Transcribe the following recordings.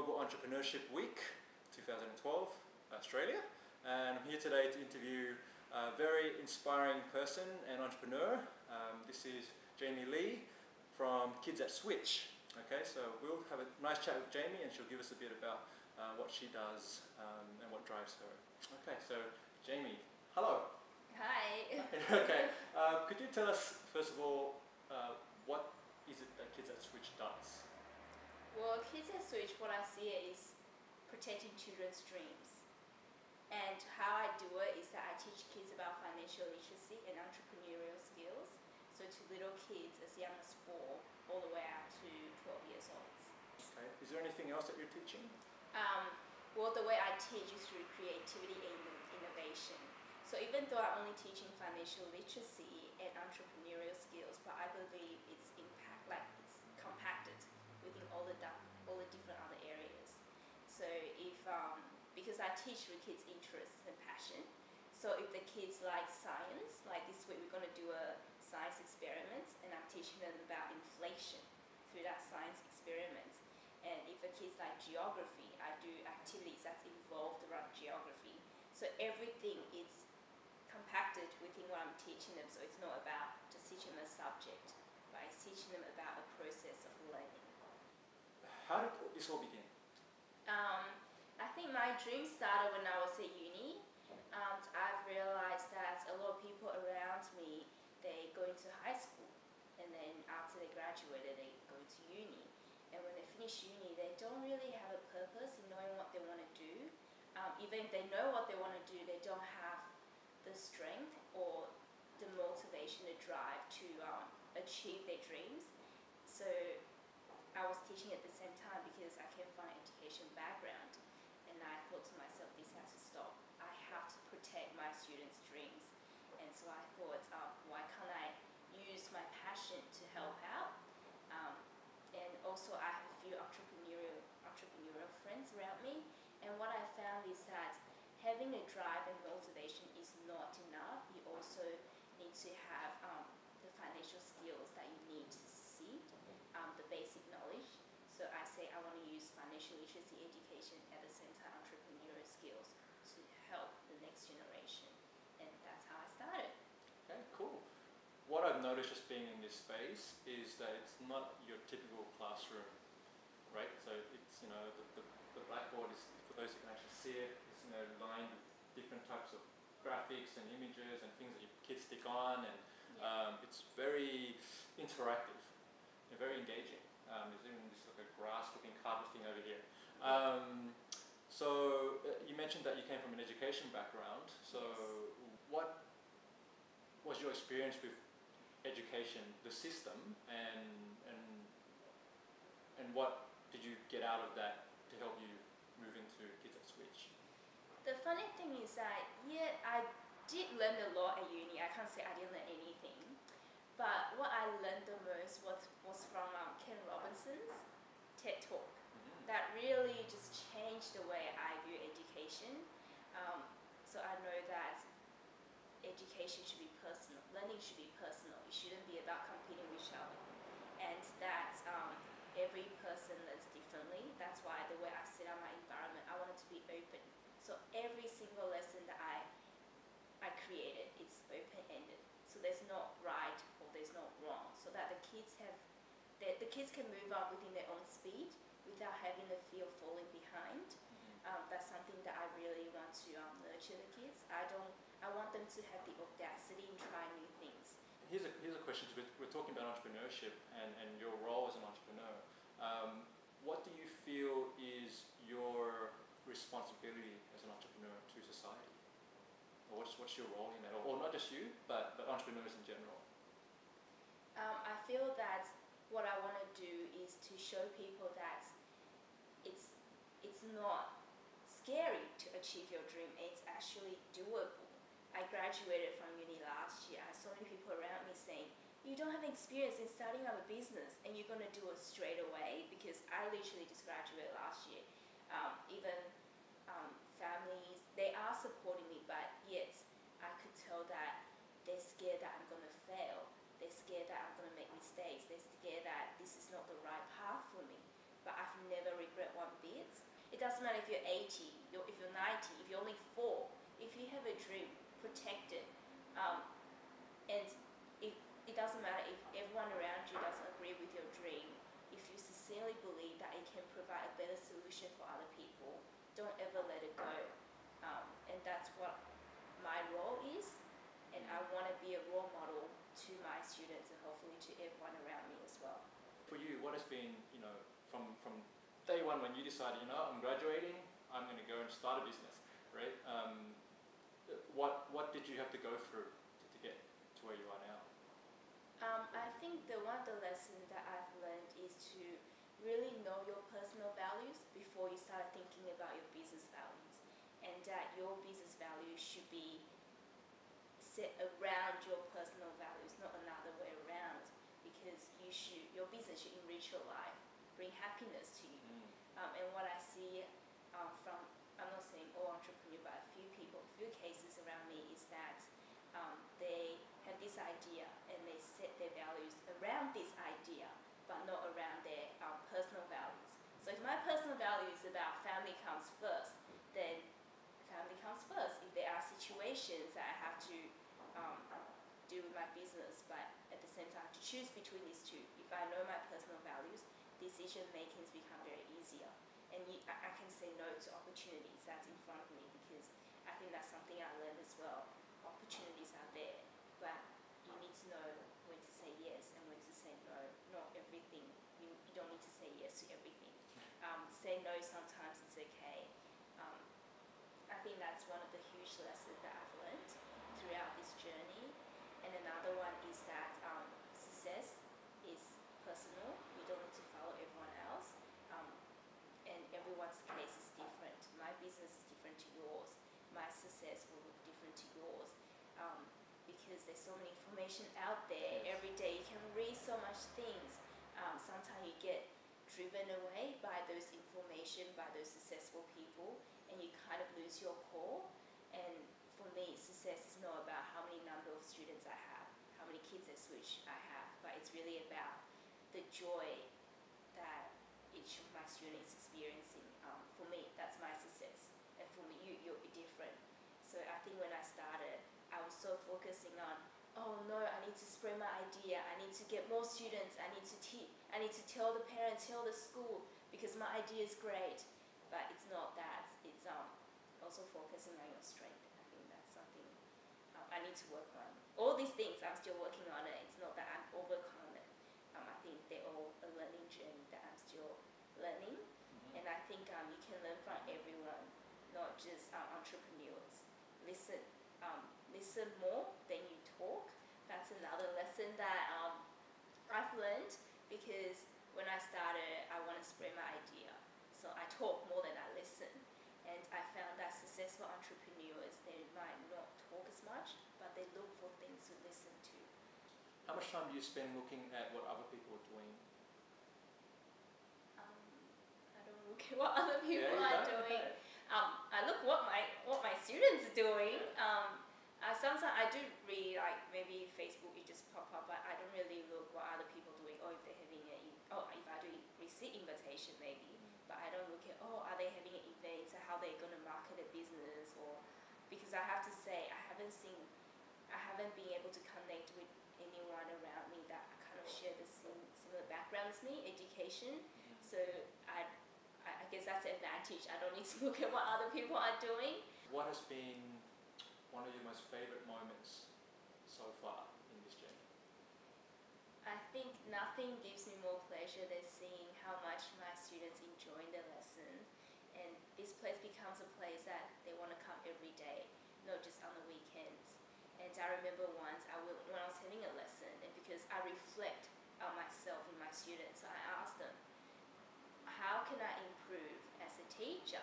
Global Entrepreneurship Week 2012, Australia. And I'm here today to interview a very inspiring person and entrepreneur. This is Jamie Lee from Kids at Switch. Okay, so we'll have a nice chat with Jamie and she'll give us a bit about what she does and what drives her. Okay, so Jamie, hello. Hi. Okay, could you tell us first of all what is it that Kids at Switch does? Well, Kids at Switch, what I see is protecting children's dreams. And how I do it is that I teach kids about financial literacy and entrepreneurial skills. So to little kids as young as 4 all the way up to 12 years old. Okay. Is there anything else that you're teaching? Well, the way I teach is through creativity and innovation. So even though I'm only teaching financial literacy and entrepreneurial skills, but I believe it's compacted within all the different other areas. So because I teach with kids' interests and passion, so if the kids like science, like this week we're going to do a science experiment, and I'm teaching them about inflation through that science experiment. And if the kids like geography, I do activities that's involved around geography. So everything is compacted within what I'm teaching them, so it's not about just teaching them a subject, but it's teaching them about a process of learning. How did this all begin? I think my dream started when I was at uni. I've realized that a lot of people around me, they go into high school, and then after they graduated, they go to uni. And when they finish uni, they don't really have a purpose in knowing what they want to do. Even if they know what they want to do, they don't have the strength or the motivation, the drive to achieve their dreams. So I was teaching at the same time because I came from an education background, and I thought to myself, this has to stop. I have to protect my students' dreams. And so I thought, why can't I use my passion to help out? And also I have a few entrepreneurial friends around me, and what I found is that having a drive and motivation is not enough. You also need to have the financial skills that you need to succeed, the basic knowledge. So I say I want to use financial literacy education at the same time entrepreneurial skills to help the next generation. And that's how I started. Okay, cool. What I've noticed just being in this space is that it's not your typical classroom, right? So it's, the blackboard is, for those who can actually see it, it's lined with different types of graphics and images and things that your kids stick on, and it's very interactive and very engaging. There's even this like a grass-looking carpet thing over here. So you mentioned that you came from an education background. So Yes. What was your experience with education, the system, and what did you get out of that to help you move into Kids at Switch? The funny thing is that, I did learn a lot at uni. I can't say I didn't learn anything. But what I learned the most was from Ken Robinson's TED Talk. That really just changed the way I view education. So I know that education should be personal, learning should be personal. It shouldn't be about competing with each other. And that every person learns differently. That's why the way I set up my environment, I want it to be open. So every single lesson that I created, it's open-ended. So there's no right or there's no wrong. So that the kids can move on within their own speed without having the fear of falling behind. That's something that I really want to nurture the kids. I want them to have the audacity and try new things. Here's a question. We're talking about entrepreneurship and your role as an entrepreneur. What do you feel is your responsibility as an entrepreneur to society? Or what's your role in that? Or not just you, but entrepreneurs in general? I feel that what I want to do is to show people that it's not scary to achieve your dream. It's actually doable. I graduated from uni last year. I saw many people around me saying, you don't have experience in starting up a business and you're going to do it straight away, because I literally just graduated last year. Even families, they are supporting me, but yet I could tell that they're scared that I'm going to fail. They're scared that I'm going to make mistakes. They're scared that this is not the right path for me. But I've never regret one bit. it doesn't matter if you're 80, if you're 90, if you're only 4. If you have a dream, protect it. And it doesn't matter if everyone around you doesn't agree with your dream. If you sincerely believe that it can provide a better solution for other people, don't ever let it go. And that's what my role is. And I want to be a role model to my students and hopefully to everyone around me as well. For you, what has been, from day one when you decided, I'm graduating, I'm going to go and start a business, right? What did you have to go through to get to where you are now? I think one of the lessons that I've learned is to really know your personal values before you start thinking about your business values, and that your business values should be set around your personal values, not another way around, because your business should enrich your life, bring happiness to you. And what I see from, I'm not saying all entrepreneurs, but a few cases around me is that they have this idea and they set their values around this idea, but not around their personal values. So if my personal value is about family comes first, then family comes first. If there are situations that I have to do with my business, but at the same time I have to choose between these two, if I know my personal values, decision makings become very easier. And I can say no to opportunities that's in front of me, because I think that's something I learned as well. Opportunities are there, but you need to know when to say yes and when to say no. Not everything. You don't need to say yes to everything. Say no sometimes, it's okay. I think that's one of the huge lessons that I've learned throughout this journey. And another one is that success is personal. You don't need to follow everyone else. And everyone's case is different. My business is different to yours. My success will look different to yours. Because there's so many information out there. Yes. Every day you can read so much things. Sometimes you get driven away by those information, by those successful people, and you kind of lose your core. And for me, success is not about how many number of students I have, how many kids at Switch I have, but it's really about the joy that each of my students is experiencing. For me, that's my success. And for me, you're different. So I think when I started, I was so focusing on, oh no, I need to spread my idea, I need to get more students, I need to teach, I need to tell the parents, tell the school, because my idea is great. But it's not that. It's also focusing on your strength. I think that's something I need to work on. All these things, I'm still working on it. It's not that I'm overcome it. I think they're all a learning journey that I'm still learning. And I think you can learn from everyone, not just entrepreneurs. Listen more than you talk. That's another lesson that I've learned, because when I started, I want to spread my idea. So I talk more than I listen. And I found that successful entrepreneurs, they might not talk as much, but they look for things to listen to. How much time do you spend looking at what other people are doing? I don't look at what other people you are don't? doing. Okay. I look what my students are doing. Sometimes I do read, like maybe Facebook, it just pop up, but I don't really look what other people are doing. Or if they're having if I do receive invitation maybe, but I don't look at are they having an event, or how they're going to market a business, or because I have to say I haven't been able to connect with anyone around me that kind of share the similar background as me, education. So I guess that's an advantage. I don't need to look at what other people are doing. What has been one of your most favorite moments so far in this journey? I think nothing gives me more pleasure than seeing how much my students enjoy their lessons, and this place becomes a place that they want to come every day, not just on the weekends. And I remember once when I was having a lesson, and because I reflect on myself and my students, so I asked them, how can I improve as a teacher?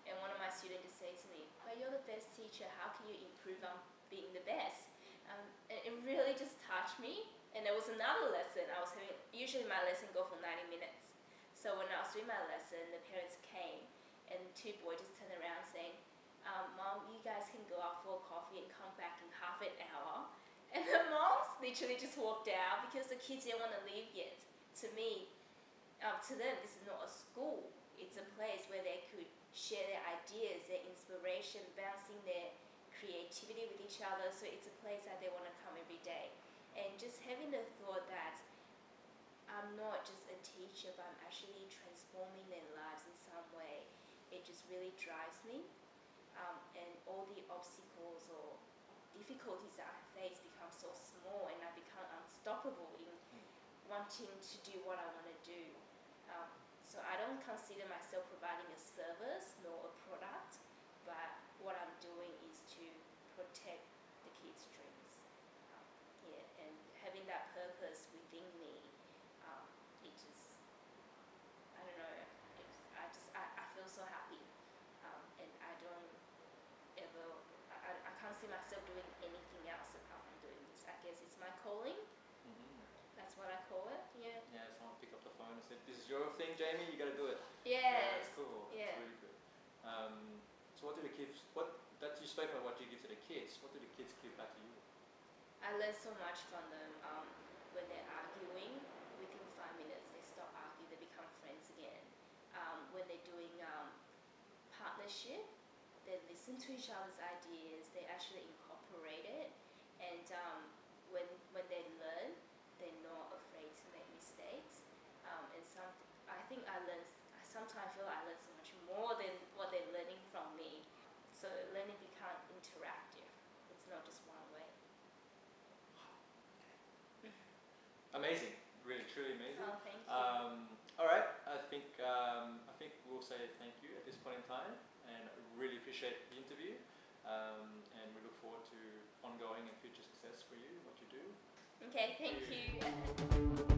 And one of my students just said to me, but you're the best teacher, how can you improve on being the best? And it really just touched me. And there was another lesson I was having. Usually my lesson go for 90 minutes. So when I was doing my lesson, the parents came, and 2 boys just turned around saying, Mom, you guys can go out for a coffee and come back in half an hour. And the moms literally just walked out because the kids didn't want to leave yet. To me, to them, this is not a school. It's a place where they could collaboration, bouncing their creativity with each other. So it's a place that they want to come every day. And just having the thought that I'm not just a teacher, but I'm actually transforming their lives in some way, it just really drives me. And all the obstacles or difficulties that I face become so small, and I become unstoppable in wanting to do what I want to do. So I don't consider myself providing a service nor a product, but what I'm doing is to protect the kids' dreams. Yeah, and having that purpose within me, it just, I don't know, I feel so happy. And I don't ever, I can't see myself doing anything else apart from doing this. I guess it's my calling. That's what I call it. Yeah. Yeah, someone pick up the phone and said, "This is your thing, Jamie. You got to do it." Yes. That's cool. Yeah. That's really good. So what do the kids? That you spoke about what you give to the kids. What do the kids give back to you? I learn so much from them. When they're arguing, within 5 minutes they stop arguing. They become friends again. When they're doing partnership, they listen to each other's ideas. They actually incorporate it, and when they learn, they're not afraid to make mistakes. I think I sometimes feel I learn so much more than what they're learning from me. So learning becomes interactive. It's not just one way. Amazing, really, truly amazing. Oh, thank you. All right, I think we'll say thank you at this point in time, and I really appreciate the interview, and we look forward to ongoing and future success for you, what you do. Okay, thank you.